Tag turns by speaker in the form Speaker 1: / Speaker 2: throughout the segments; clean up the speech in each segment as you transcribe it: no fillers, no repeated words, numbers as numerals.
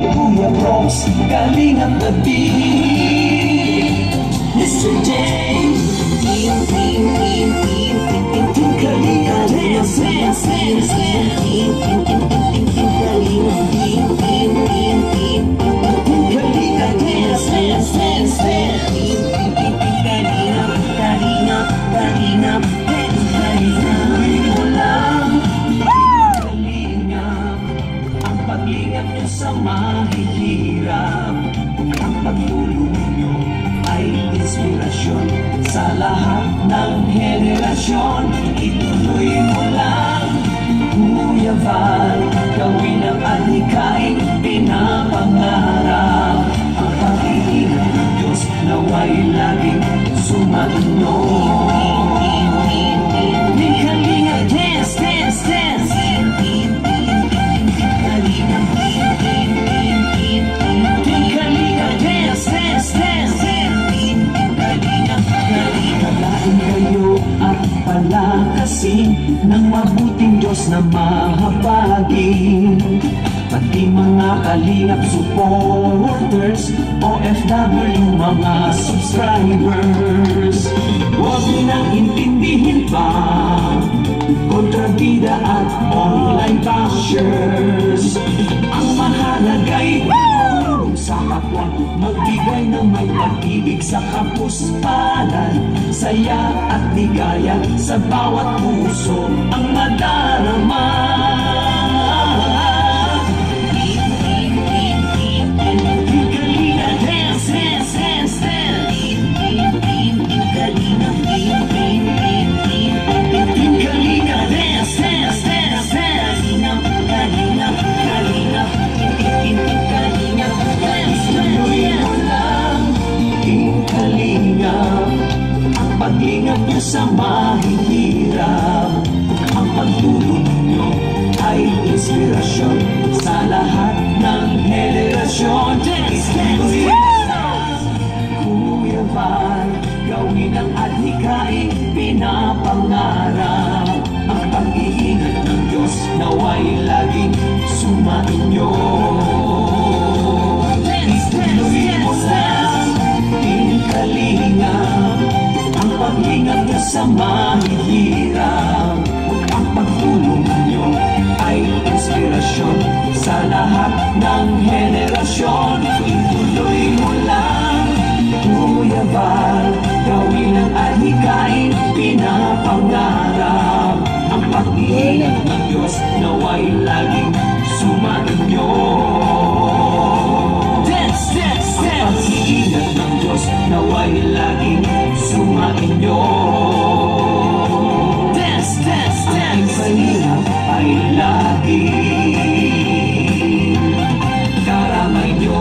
Speaker 1: Kuya Bronx, galing ang gabi. Mr. James, pag-ingat nyo sa mahihirap. Ang pagtulong nyo ay inspirasyon sa lahat ng henerasyon. Ituloy mo lang, Kuya Val, gawin ang adhikain pinapangarap. Ang pag-iingat ng Diyos nawa'y laging sumainyo. Kalinga, dance, dance, dance. Palakasin ng mabuting Diyos na mahabagin, pati mga kalingap supporters, OFW mga subscribers. Huwag nang intindihin pa kontrabida at online bashers. Ang mahalaga'y sa kapwa, magbigay ng may pag-ibig sa kapusparan, saya at ligaya sa bawat puso ang madarama. Kalinga, dance, dance, dance, dance. Kalinga, Kalinga, dance, dance, dance, dance. Kalinga, Kalinga, Kalinga, dance. Tuloy mo lang, Kalinga, ang pag-ingat nyo sa mahihirap. Ang pagtulong nyo ay inspirasyon sa lahat ng henerasyon. Tuloy mo lang, Kuya Val, gawin ang adhikain pinapangarap. Ang pag-iingat ng Diyos nawa'y laging sumainyo. Ituloy mo lang, Kalinga, ang pag-ingat nyo sa mahihirap. Ang pagtulong nyo ay inspirasyon sa lahat ng henerasyon. Ituloy mo lang, Kuya Val, gawin ang adhikain pinapangarap. Ang pag-iingat ng Diyos nawa'y laging sumainyo. Dance, dance, dance. Ang pag-iingat ng Diyos nawa'y laging sumainyo. Dance, dance, dance. Ang kahirap ay laging karamay nyo.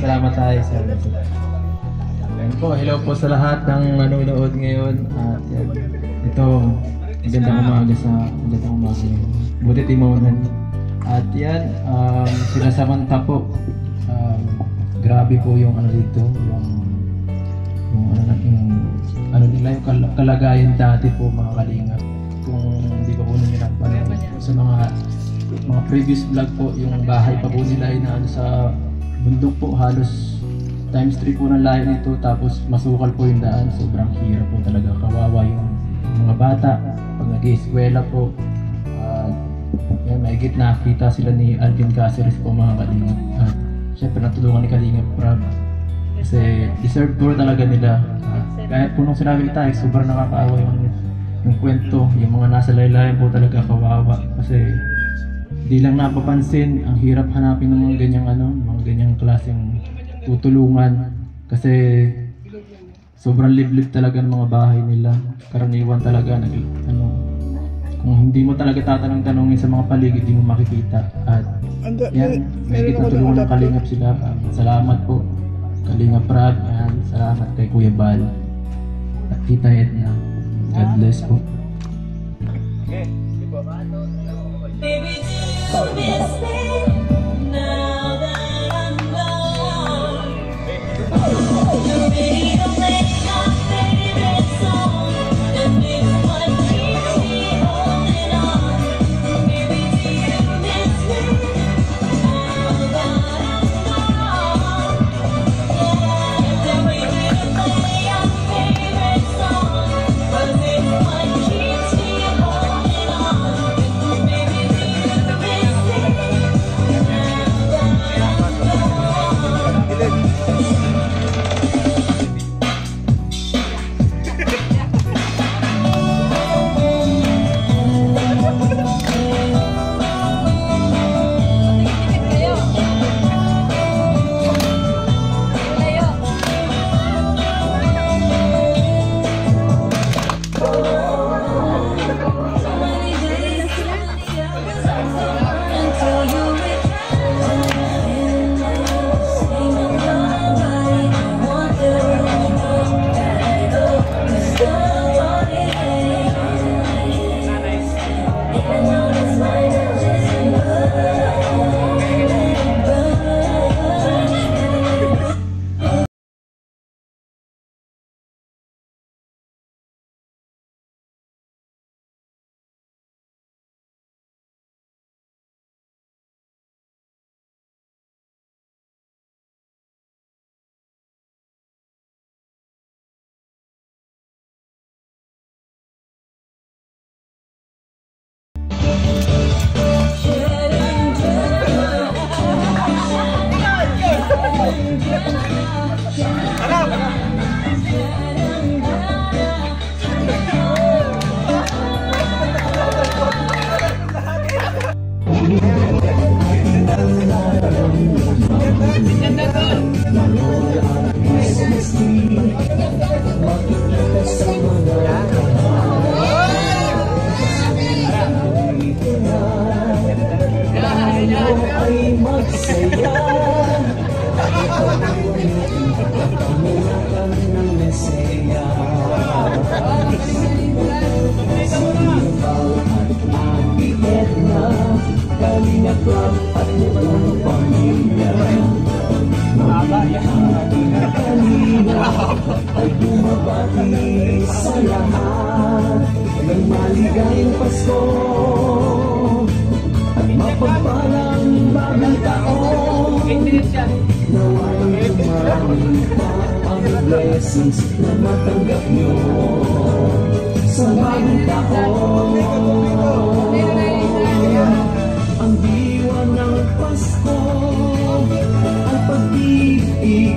Speaker 2: Salamat tayo sa Ayan po, hello po sa lahat ng nanonood ngayon. At ito, magandang umaga ngayon. Buti Timonan. At yan, sila Samantha po. Grabe po yung ano dito, yung ano nila, yung kalagayan dati po mga kalingap. Kung hindi pa po nyo napanood sa mga previous vlog po, yung bahay pa po nila ay na sa bundok po, halos times 3 po ng layo nito, tapos masukal po yung daan. Sobrang hirap po talaga, kawawa yung mga bata pag nag-i-eskwela po. Yan, maigit nakita sila ni Alvin Caceres po mga kalingap. At syempre natulungan ni Kalingap Prab kasi deserve po talaga nila. Kahit po nung sinabi tayo, sobrang nakakaawa yung kwento, yung mga nasa laylayan po talaga kawawa kasi di lang napapansin. Ang hirap hanapin ng mga ganyang klaseng tutulungan kasi sobrang liblib talaga ng mga bahay nila. Karaniwan talaga kung hindi mo talaga tatanong-tanongin sa mga paligid, di mo makikita. At yan, may tutulungan ng Kalingap sila. Salamat po Kalingap Prab, and salamat kay Kuya Bal at Tita Edna. God bless po.
Speaker 1: Okay, baby, do you miss me now that I'm gone? Baby, don't make my favorite song, and it's what keeps me holding on. Baby, do you miss me now that I'm gone? Then we will play our favorite song, 'cause it's what keeps me holding on. Baby, do you miss me now that I'm gone?
Speaker 3: Ay bumabati sa lahat ng maligayang Pasko at mapagpalang bagong taon. Naway dumami pa ang blessings na matanggap nyo sa bagong taon. Ang diwa ng Pasko ay pag-ibigayan,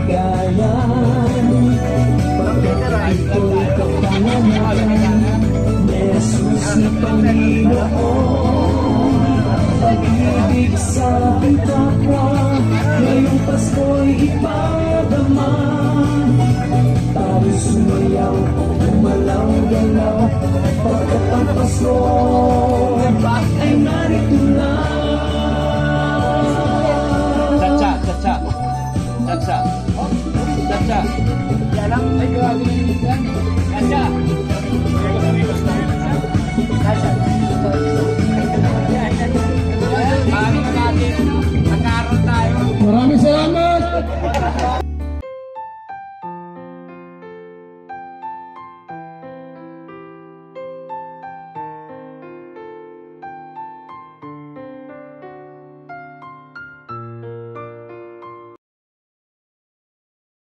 Speaker 3: ito'y kapanganakan ni Jesus na Panginoon. Pag-ibig sa pitaka, ngayong Pasko'y ipadama. Tayo sumayaw, gumalaw-galaw, pagkat ang Pasko